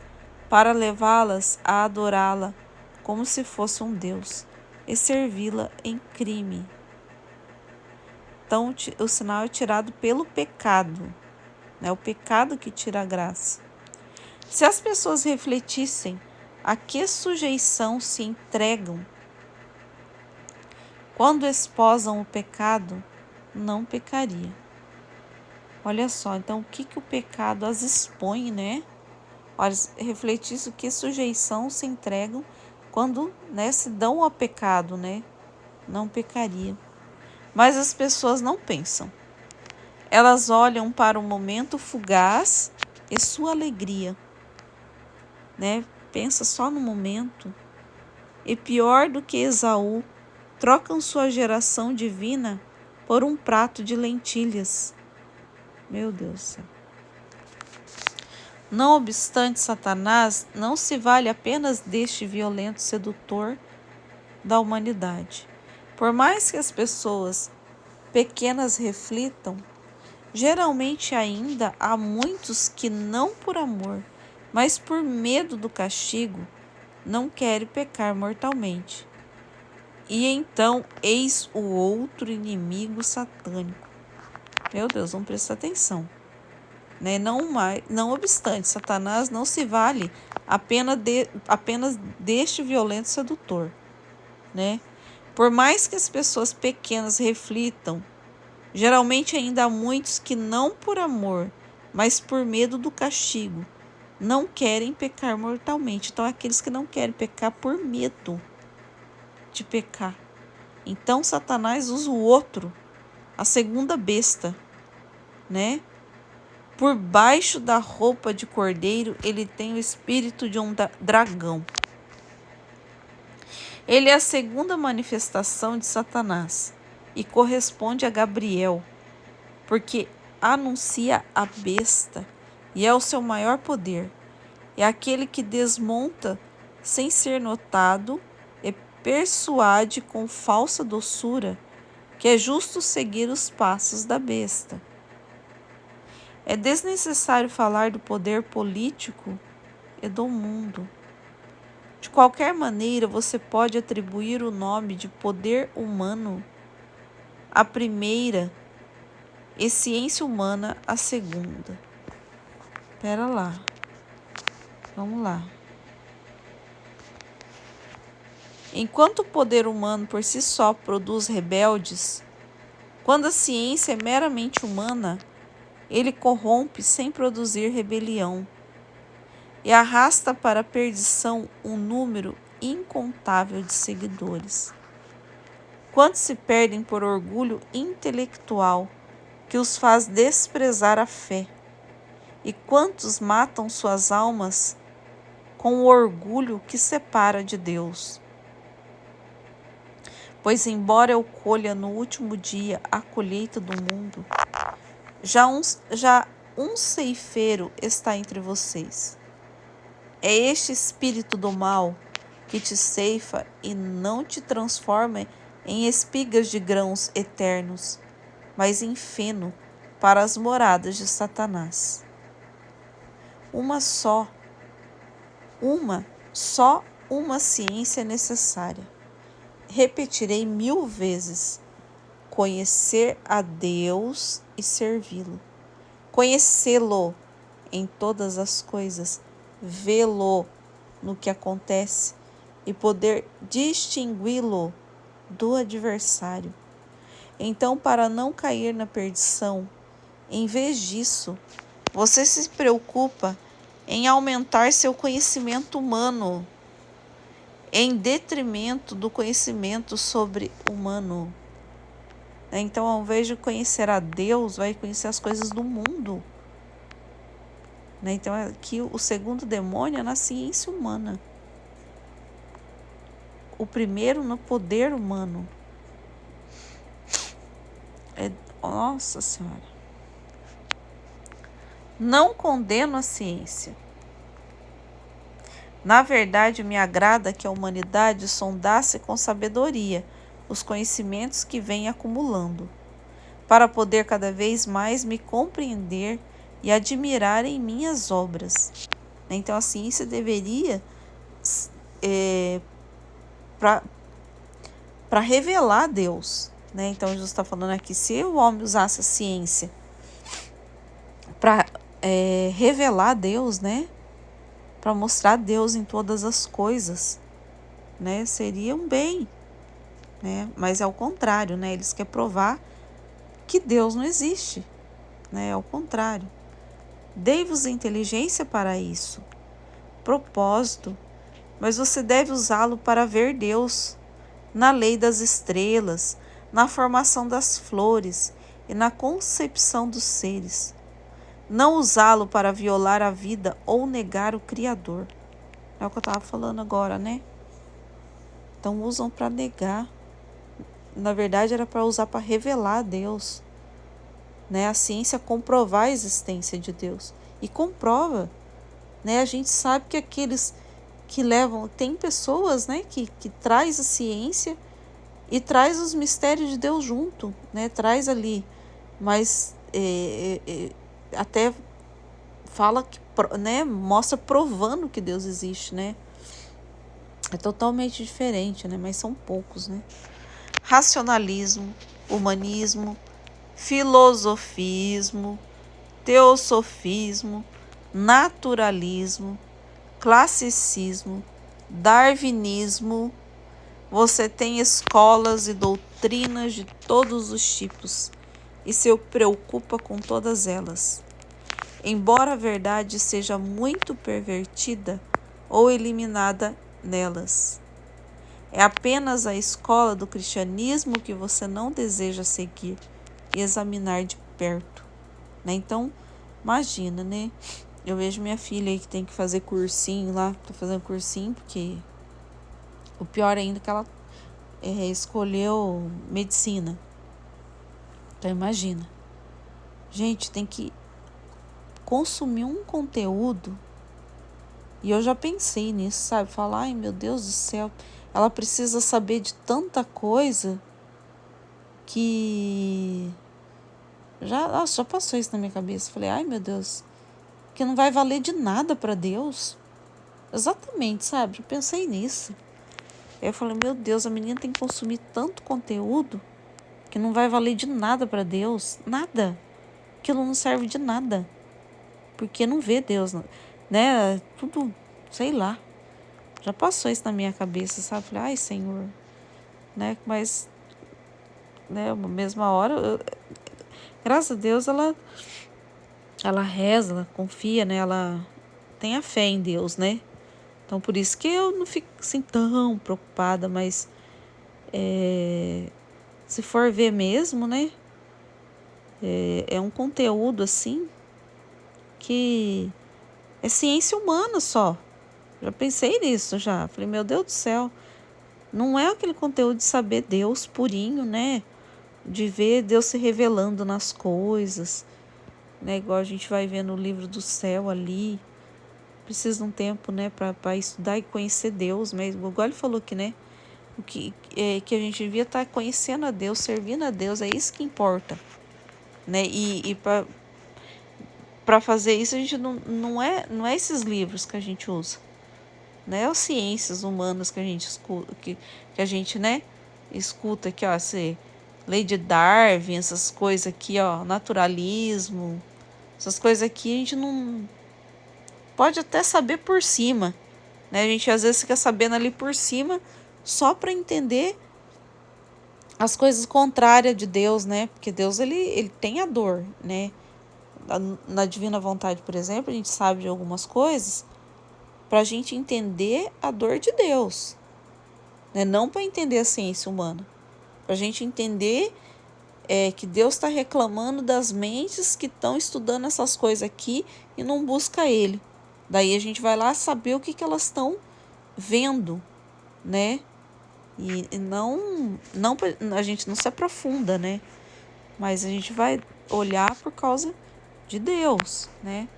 A: para levá-las a adorá-la como se fosse um Deus e servi-la em crime. Então, o sinal é tirado pelo pecado, né? O pecado que tira a graça. Se as pessoas refletissem a que sujeição se entregam quando esposam o pecado, não pecaria. Olha só, então o que o pecado as expõe, né? Olha, refletisse o que sujeição se entregam quando, né, se dão ao pecado, né? Não pecaria. Mas as pessoas não pensam. Elas olham para o momento fugaz e sua alegria, né? Pensa só no momento. E pior do que Esaú, trocam sua geração divina por um prato de lentilhas. Meu Deus do céu. Não obstante, Satanás não se vale apenas deste violento sedutor da humanidade. Por mais que as pessoas pequenas reflitam, geralmente ainda há muitos que não por amor, mas por medo do castigo, não querem pecar mortalmente. E então, eis o outro inimigo satânico. Meu Deus, vamos prestar atenção. Né? Não obstante, Satanás não se vale apenas deste violento sedutor. Né? Por mais que as pessoas pequenas reflitam, geralmente ainda há muitos que não por amor, mas por medo do castigo, não querem pecar mortalmente. Então, aqueles que não querem pecar por medo. de pecar. Então Satanás usa o outro, a segunda besta, né? Por baixo da roupa de cordeiro, ele tem o espírito de um dragão. Ele é a segunda manifestação de Satanás e corresponde a Gabriel, porque anuncia a besta e é o seu maior poder. É aquele que desmonta sem ser notado e persuade com falsa doçura que é justo seguir os passos da besta. É desnecessário falar do poder político e do mundo. De qualquer maneira, você pode atribuir o nome de poder humano à primeira e ciência humana à segunda. Pera lá. Vamos lá. Enquanto o poder humano por si só produz rebeldes, quando a ciência é meramente humana, ele corrompe sem produzir rebelião e arrasta para a perdição um número incontável de seguidores. Quantos se perdem por orgulho intelectual que os faz desprezar a fé, e quantos matam suas almas com o orgulho que separa de Deus. Pois embora eu colha no último dia a colheita do mundo, já um ceifeiro está entre vocês. É este espírito do mal que te ceifa e não te transforma em espigas de grãos eternos, mas em feno para as moradas de Satanás. Uma ciência é necessária. Repetirei 1000 vezes: conhecer a Deus e servi-lo. Conhecê-lo em todas as coisas, vê-lo no que acontece e poder distingui-lo do adversário. Então, para não cair na perdição, em vez disso, você se preocupa em aumentar seu conhecimento humano, em detrimento do conhecimento sobre humano. Então, ao invés de conhecer a Deus, vai conhecer as coisas do mundo. Então, aqui o segundo demônio é na ciência humana. O primeiro no poder humano. Nossa Senhora. Não condeno a ciência. Na verdade, me agrada que a humanidade sondasse com sabedoria os conhecimentos que vem acumulando, para poder cada vez mais me compreender e admirar em minhas obras. Então, a ciência deveria, para revelar Deus. Então, Jesus está falando aqui, se o homem usasse a ciência para revelar Deus, para mostrar Deus em todas as coisas, seria um bem, mas é o contrário, eles querem provar que Deus não existe, é o contrário. Dei-vos inteligência para isso, propósito, mas você deve usá-lo para ver Deus na lei das estrelas, na formação das flores e na concepção dos seres. Não usá-lo para violar a vida ou negar o Criador. É o que eu estava falando agora, Então usam para negar. Na verdade era para usar para revelar a Deus. A ciência comprovar a existência de Deus. E comprova. A gente sabe que aqueles que levam... Tem pessoas que traz a ciência e traz os mistérios de Deus junto. Traz ali. Mas até fala que mostra provando que Deus existe. É totalmente diferente, mas são poucos. Racionalismo, humanismo, filosofismo, teosofismo, naturalismo, classicismo, darwinismo. Você tem escolas e doutrinas de todos os tipos e se preocupa com todas elas. Embora a verdade seja muito pervertida ou eliminada nelas. É apenas a escola do cristianismo que você não deseja seguir e examinar de perto, né? Então, imagina, né? Eu vejo minha filha aí que tem que fazer cursinho lá, tô fazendo cursinho porque o pior ainda é que ela escolheu medicina. Então, imagina. Gente, tem que consumir um conteúdo. E eu já pensei nisso, sabe? Falar, ai meu Deus do céu, ela precisa saber de tanta coisa que já passou isso na minha cabeça. Falei, ai meu Deus, que não vai valer de nada para Deus. Exatamente, sabe? Eu pensei nisso. Aí eu falei, meu Deus, a menina tem que consumir tanto conteúdo que não vai valer de nada para Deus. Nada. Aquilo não serve de nada. Porque não vê Deus, né? Tudo, sei lá. Já passou isso na minha cabeça, sabe? Falei, ai, Senhor, né? Mas, né, na mesma hora, graças a Deus, ela reza, ela confia, né? Ela tem a fé em Deus, né? Então, por isso que eu não fico assim tão preocupada, mas se for ver mesmo, né? É um conteúdo, assim, que é ciência humana só. Já pensei nisso, já. Falei, meu Deus do céu, não é aquele conteúdo de saber Deus purinho, né? De ver Deus se revelando nas coisas, né? Igual a gente vai ver no livro do céu ali. Precisa de um tempo, né? Para estudar e conhecer Deus mesmo. Igual ele falou aqui, né? O que a gente devia estar conhecendo a Deus, servindo a Deus, é isso que importa, né? E para fazer isso, a gente não é esses livros que a gente usa. Não é as ciências humanas que a gente escuta, que a gente, né, escuta aqui, ó, lei de Darwin, essas coisas aqui, ó, naturalismo, essas coisas aqui a gente não pode até saber por cima, né? A gente às vezes fica sabendo ali por cima só para entender as coisas contrárias de Deus, né? Porque Deus ele tem a dor, né? Na divina vontade, por exemplo, a gente sabe de algumas coisas para a gente entender a dor de Deus, né? Não para entender a ciência humana, para a gente entender que Deus está reclamando das mentes que estão estudando essas coisas aqui e não busca Ele. Daí a gente vai lá saber o que elas estão vendo, né? E não a gente não se aprofunda, né? Mas a gente vai olhar por causa de Deus, né?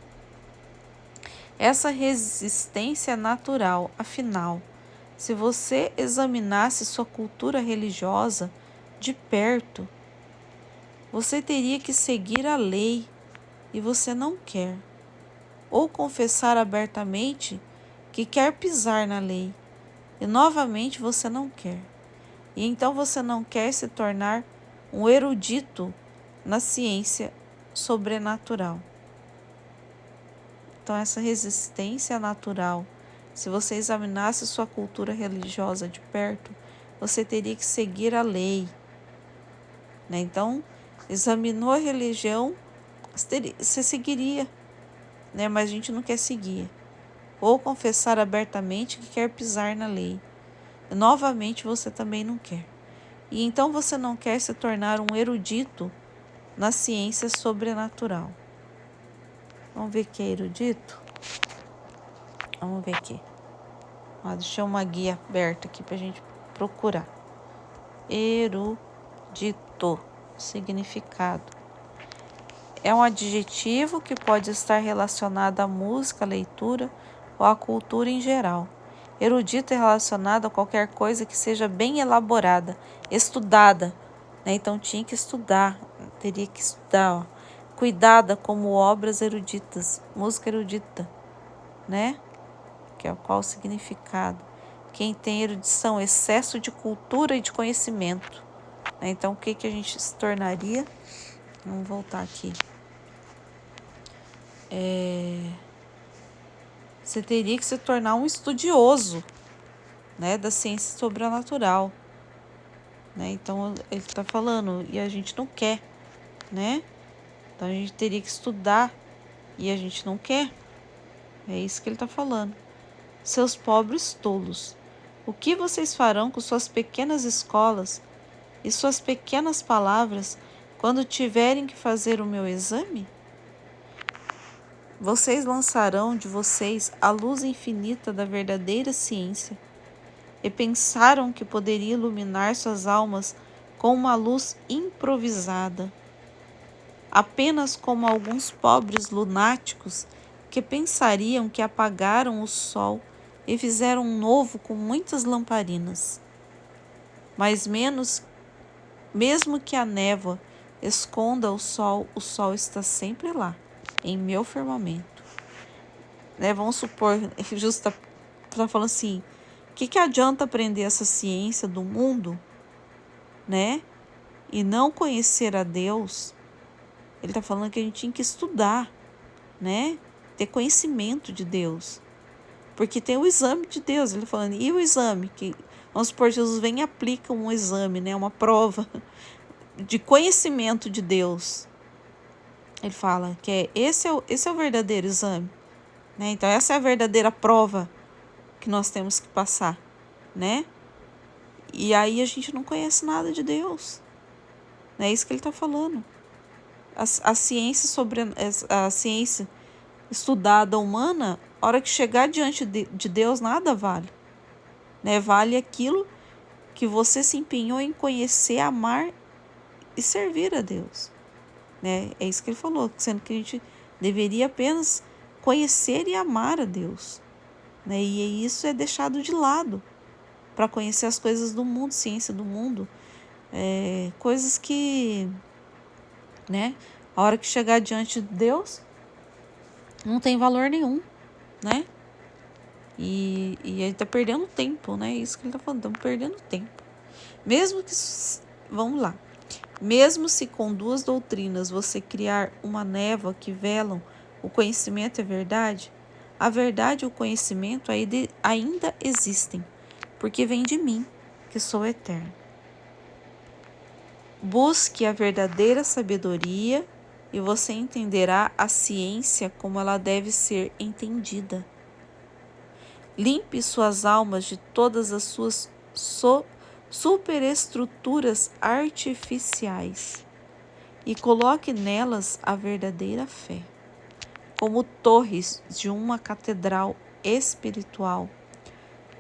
A: Essa resistência natural, afinal, se você examinasse sua cultura religiosa de perto, você teria que seguir a lei e você não quer, ou confessar abertamente que quer pisar na lei e novamente você não quer. E então você não quer se tornar um erudito na ciência sobrenatural. Então, essa resistência natural, se você examinasse sua cultura religiosa de perto, você teria que seguir a lei, né? Então, examinou a religião, você seguiria, né? Mas a gente não quer seguir. Ou confessar abertamente que quer pisar na lei. E, novamente, você também não quer. E então você não quer se tornar um erudito na ciência sobrenatural. Vamos ver o que é erudito? Vamos ver aqui. Deixa uma guia aberta aqui para a gente procurar. Erudito, significado. É um adjetivo que pode estar relacionado à música, à leitura ou à cultura em geral. Erudito é relacionado a qualquer coisa que seja bem elaborada, estudada, né? Então tinha que estudar, teria que estudar, ó. Cuidada como obras eruditas, música erudita, né? Que é qual o significado. Quem tem erudição, excesso de cultura e de conhecimento, né? Então o que a gente se tornaria? Vamos voltar aqui. Você teria que se tornar um estudioso, né, da ciência sobrenatural, né? Então ele está falando e a gente não quer, né? Então a gente teria que estudar e a gente não quer. É isso que ele está falando. Seus pobres tolos, o O que vocês farão com suas pequenas escolas e suas pequenas palavras quando tiverem que fazer o meu exame? Vocês lançarão de vocês a luz infinita da verdadeira ciência e pensaram que poderia iluminar suas almas com uma luz improvisada, apenas como alguns pobres lunáticos que pensariam que apagaram o sol e fizeram um novo com muitas lamparinas. Mas mesmo que a névoa esconda o sol está sempre lá, em meu firmamento. Vamos supor, justa está falando assim, o que adianta aprender essa ciência do mundo, e não conhecer a Deus? Ele está falando que a gente tinha que estudar, ter conhecimento de Deus, porque tem o exame de Deus. Ele falando, e o exame? Vamos supor, Jesus vem e aplica um exame, uma prova de conhecimento de Deus. Ele fala que esse é o verdadeiro exame, Então essa é a verdadeira prova que nós temos que passar, E aí a gente não conhece nada de Deus. É isso que ele está falando. A ciência a ciência estudada humana, a hora que chegar diante de Deus, nada vale. Vale aquilo que você se empenhou em conhecer, amar e servir a Deus. É isso que ele falou, sendo que a gente deveria apenas conhecer e amar a Deus. E isso é deixado de lado para conhecer as coisas do mundo, ciência do mundo, coisas que, a hora que chegar diante de Deus, não tem valor nenhum, E ele está perdendo tempo, Isso que ele está falando, estamos perdendo tempo. Vamos lá. Mesmo se com 2 doutrinas você criar uma névoa que velam o conhecimento e a verdade e o conhecimento ainda existem, porque vem de mim, que sou eterno. Busque a verdadeira sabedoria e você entenderá a ciência como ela deve ser entendida. Limpe suas almas de todas as suas superestruturas artificiais e coloque nelas a verdadeira fé. Como torres de uma catedral espiritual,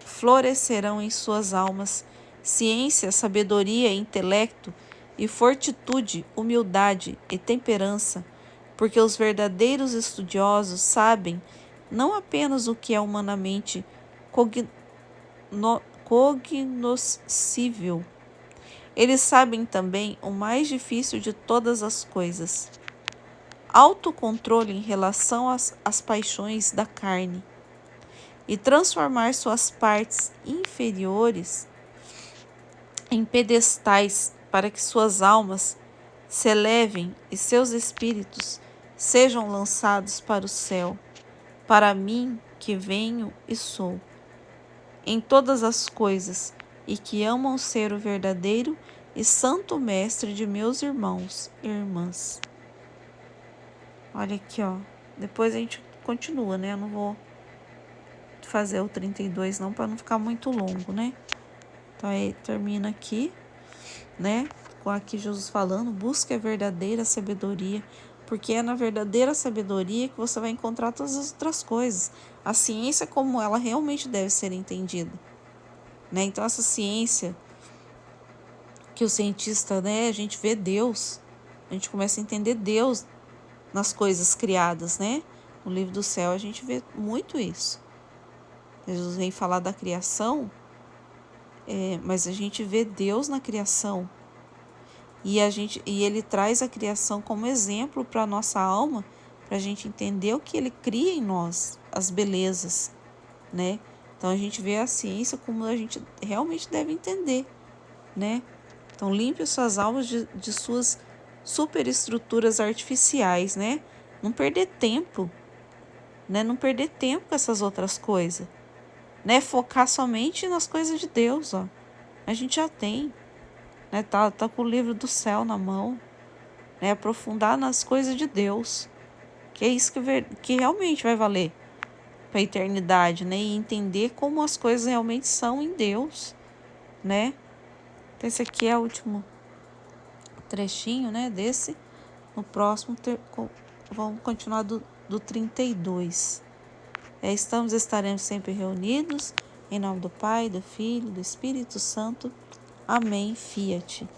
A: florescerão em suas almas ciência, sabedoria, intelecto e fortitude, humildade e temperança, porque os verdadeiros estudiosos sabem não apenas o que é humanamente cognoscível, eles sabem também o mais difícil de todas as coisas: autocontrole em relação às paixões da carne e transformar suas partes inferiores em pedestais para que suas almas se elevem e seus espíritos sejam lançados para o céu, para mim que venho e sou, em todas as coisas, e que amam ser o verdadeiro e santo mestre de meus irmãos e irmãs. Olha aqui, depois a gente continua, Eu não vou fazer o 32 não, para não ficar muito longo, Então aí termina aqui, com aqui Jesus falando, busque a verdadeira sabedoria, porque é na verdadeira sabedoria que você vai encontrar todas as outras coisas. A ciência como ela realmente deve ser entendida, Então essa ciência que o cientista, a gente vê Deus, a gente começa a entender Deus nas coisas criadas, No livro do céu a gente vê muito isso. Jesus vem falar da criação, mas a gente vê Deus na criação. E ele traz a criação como exemplo para a nossa alma, para a gente entender o que ele cria em nós, as belezas, Então a gente vê a ciência como a gente realmente deve entender, Então limpe suas almas de suas superestruturas artificiais, Não perder tempo, Não perder tempo com essas outras coisas, Focar somente nas coisas de Deus, A gente já tem, Tá com o livro do céu na mão, Aprofundar nas coisas de Deus, que é isso que realmente vai valer, para a eternidade, né? E entender como as coisas realmente são em Deus, né? Então, esse aqui é o último trechinho, né? Desse. No próximo, vamos continuar do 32. Estaremos sempre reunidos. Em nome do Pai, do Filho, do Espírito Santo. Amém. Fiat.